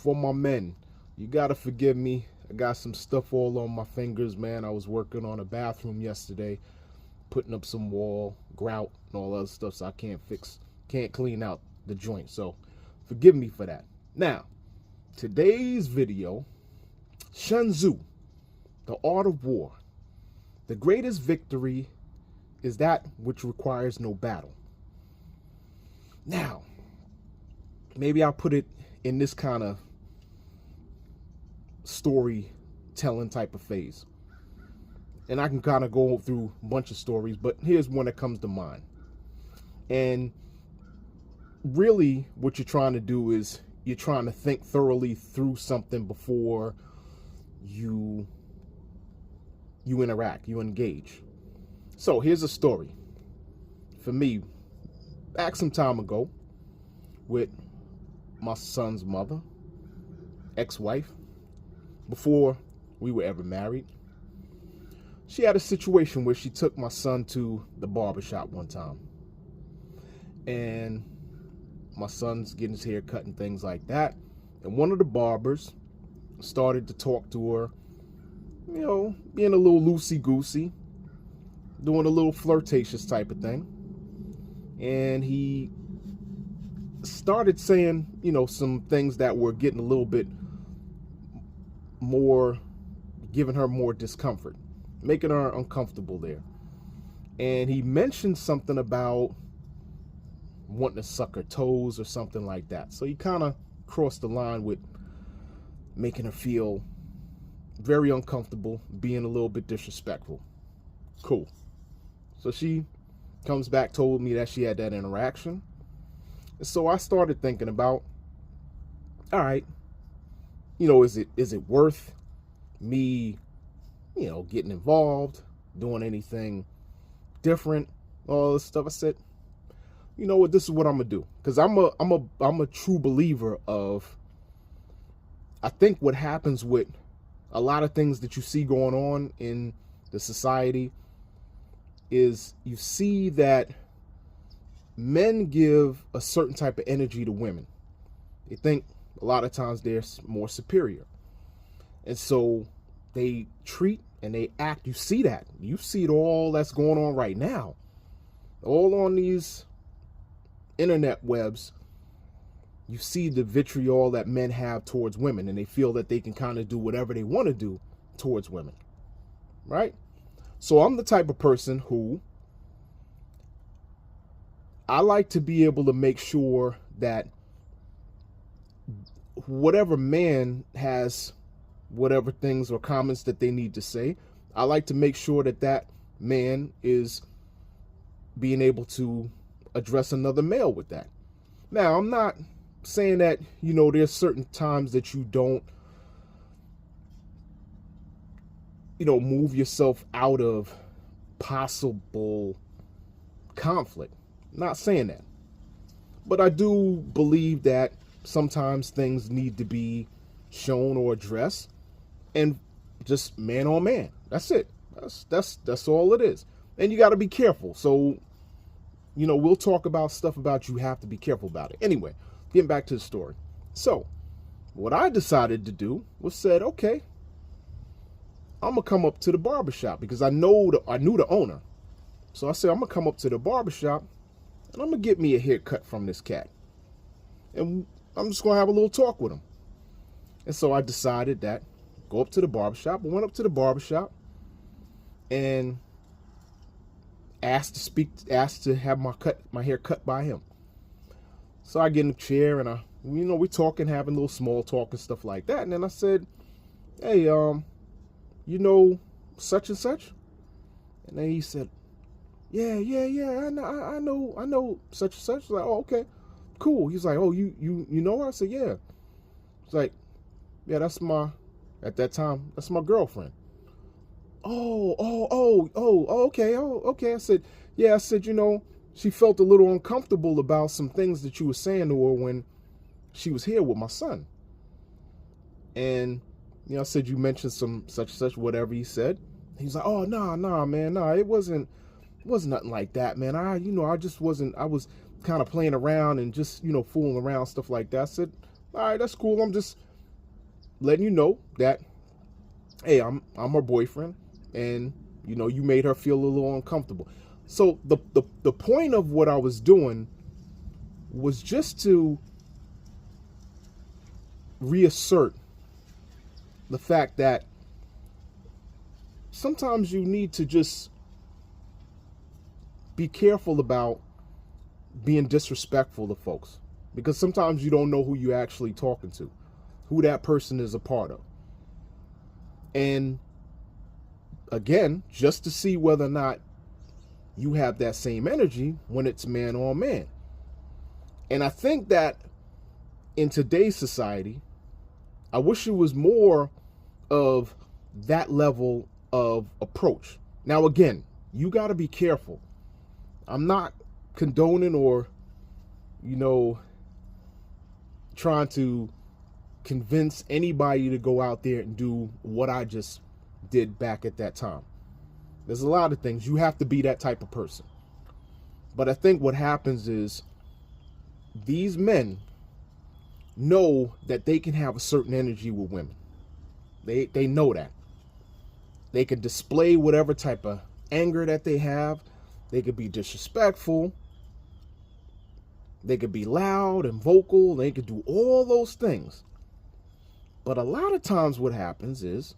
for my men, you gotta forgive me. I got some stuff all on my fingers, man. I was working on a bathroom yesterday, putting up some wall, grout, and all other stuff, so I can't clean out the joint. So forgive me for that. Now, today's video, Sun Tzu, The Art of War. The greatest victory is that which requires no battle. Now, maybe I'll put it in this kind of storytelling type of phase. And I can kind of go through a bunch of stories, but here's one that comes to mind. And really what you're trying to do is you're trying to think thoroughly through something before you interact, you engage. So here's a story. For me, back some time ago with my son's mother, ex-wife, before we were ever married. She had a situation where she took my son to the barbershop one time. And my son's getting his hair cut and things like that. And one of the barbers started to talk to her, you know, being a little loosey-goosey, doing a little flirtatious type of thing. And he started saying, you know, some things that were getting a little bit more, giving her more discomfort, making her uncomfortable there. And he mentioned something about wanting to suck her toes or something like that. So he kind of crossed the line with making her feel very uncomfortable, being a little bit disrespectful. Cool. So she comes back, told me that she had that interaction. And so I started thinking about, all right, you know, is it worth me, you know, getting involved, doing anything different, all this stuff? I said, you know what, this is what I'm gonna do, because I'm a true believer of, I think what happens with a lot of things that you see going on in the society is you see that men give a certain type of energy to women. They think a lot of times they're more superior. And so they treat and they act. You see that. You see it all that's going on right now. All on these internet webs. You see the vitriol that men have towards women, and they feel that they can kind of do whatever they want to do towards women. Right? So I'm the type of person who I like to be able to make sure that whatever man has whatever things or comments that they need to say, I like to make sure that that man is being able to address another male with that. Now, I'm not saying that, you know, there's certain times that you don't, you know, move yourself out of possible conflict. Not saying that. But I do believe that sometimes things need to be shown or addressed, and just man on man. That's it. That's all it is. And you got to be careful. So, you know, we'll talk about stuff about you have to be careful about it. Anyway, getting back to the story. So, what I decided to do was said, okay, I'm gonna come up to the barbershop because I knew the owner. So I said, I'm gonna come up to the barbershop and I'm gonna get me a haircut from this cat. And I'm just gonna have a little talk with him. And so I decided that go up to the barbershop. I went up to the barbershop and asked to have my hair cut by him. So I get in the chair and we're talking, having a little small talk and stuff like that. And then I said, hey, you know, such and such? And then he said, yeah, I know such and such. I was like, oh, okay, cool. He's like, oh, you know her? I said, yeah. It's like, yeah, at that time, that's my girlfriend. Okay. I said, yeah, you know, she felt a little uncomfortable about some things that you were saying to her when she was here with my son. And, you know, I said, you mentioned some such, whatever he said. He's like, oh, nah, man, it wasn't nothing like that, man. I was kind of playing around and just, you know, fooling around, stuff like that. I said, all right, that's cool. I'm just letting you know that, hey, I'm her boyfriend, and you made her feel a little uncomfortable. So the point of what I was doing was just to reassert the fact that sometimes you need to just be careful about being disrespectful to folks, because sometimes you don't know who you're actually talking to, who that person is a part of. And again, just to see whether or not you have that same energy when it's man on man. And I think that in today's society, I wish it was more of that level of approach. Now, again, you got to be careful. I'm not condoning or, trying to convince anybody to go out there and do what I just did back at that time. There's a lot of things. You have to be that type of person. But I think what happens is these men know that they can have a certain energy with women. They know that. They can display whatever type of anger that they have. They could be disrespectful. They could be loud and vocal. They could do all those things. But a lot of times what happens is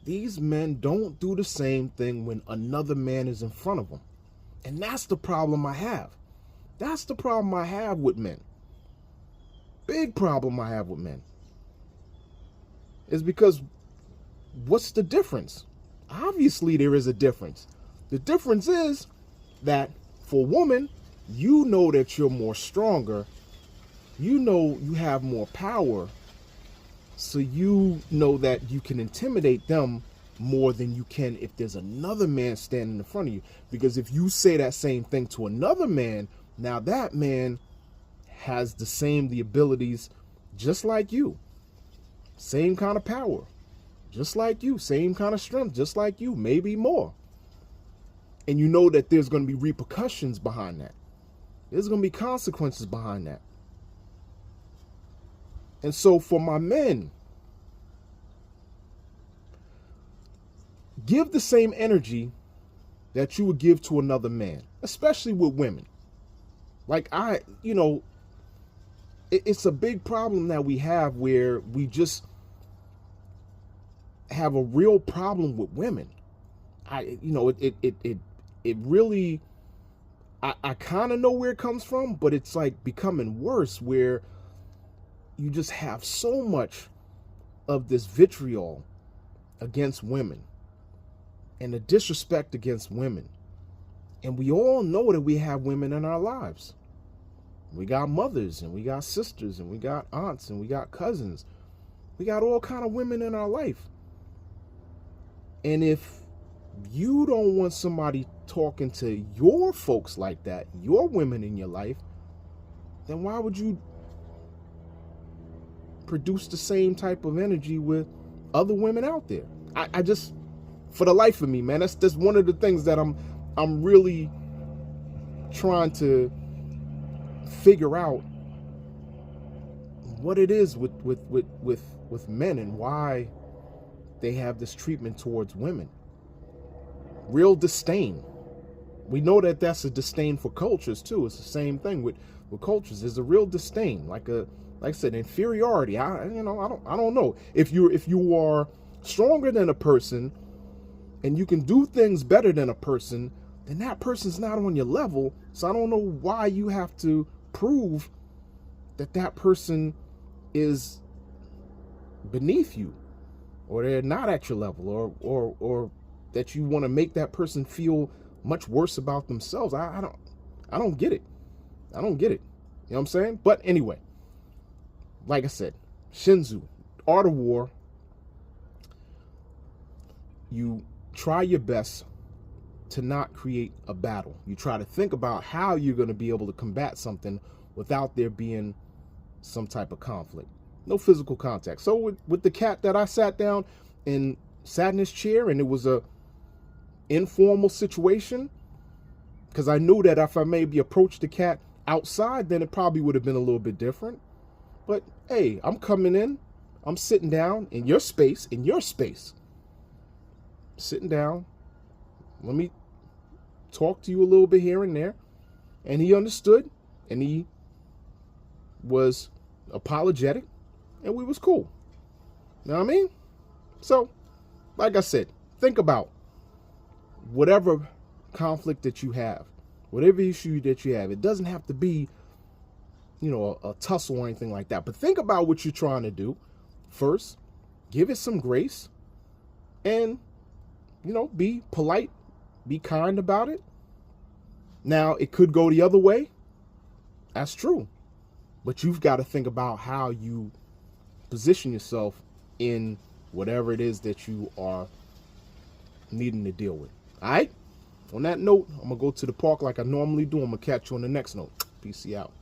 these men don't do the same thing when another man is in front of them. And that's the problem I have. That's the problem I have with men. Big problem I have with men. Is because what's the difference? Obviously there is a difference. The difference is that for women, you know that you're more stronger. You know you have more power. So you know that you can intimidate them more than you can if there's another man standing in front of you. Because if you say that same thing to another man, now that man has the abilities just like you. Same kind of power, just like you. Same kind of strength, just like you, maybe more. And you know that there's going to be repercussions behind that. There's going to be consequences behind that. And so for my men, give the same energy that you would give to another man, especially with women. Like it's a big problem that we have where we just have a real problem with women. It really, I kind of know where it comes from, but it's like becoming worse where you just have so much of this vitriol against women and the disrespect against women. And we all know that we have women in our lives. We got mothers and we got sisters and we got aunts and we got cousins. We got all kind of women in our life. And if you don't want somebody talking to your folks like that, your women in your life, then why would you produce the same type of energy with other women out there? I just, for the life of me, man, that's one of the things that I'm really trying to figure out what it is with men and why they have this treatment towards women. Real disdain. We know that that's a disdain for cultures too. It's the same thing with cultures. There's a real disdain, like I said, inferiority. I don't know. If you are stronger than a person and you can do things better than a person, then that person's not on your level. So I don't know why you have to prove that person is beneath you, or they're not at your level, or that you want to make that person feel much worse about themselves. I don't get it. I don't get it. You know what I'm saying? But anyway, like I said, Shinzu, Art of War, you try your best to not create a battle. You try to think about how you're going to be able to combat something without there being some type of conflict. No physical contact. So with the cat that I sat down and sat in his chair, and it was a informal situation, because I knew that if I maybe approached the cat outside, then it probably would have been a little bit different. But hey, I'm coming in. I'm sitting down in your space, sitting down. Let me talk to you a little bit here and there. And he understood, and he was apologetic, and we was cool. You know what I mean? So, like I said, think about whatever conflict that you have, whatever issue that you have. It doesn't have to be, a tussle or anything like that. But think about what you're trying to do first. Give it some grace, and, be polite, be kind about it. Now, it could go the other way. That's true. But you've got to think about how you position yourself in whatever it is that you are needing to deal with. All right? On that note, I'm going to go to the park like I normally do. I'm going to catch you on the next note. Peace out.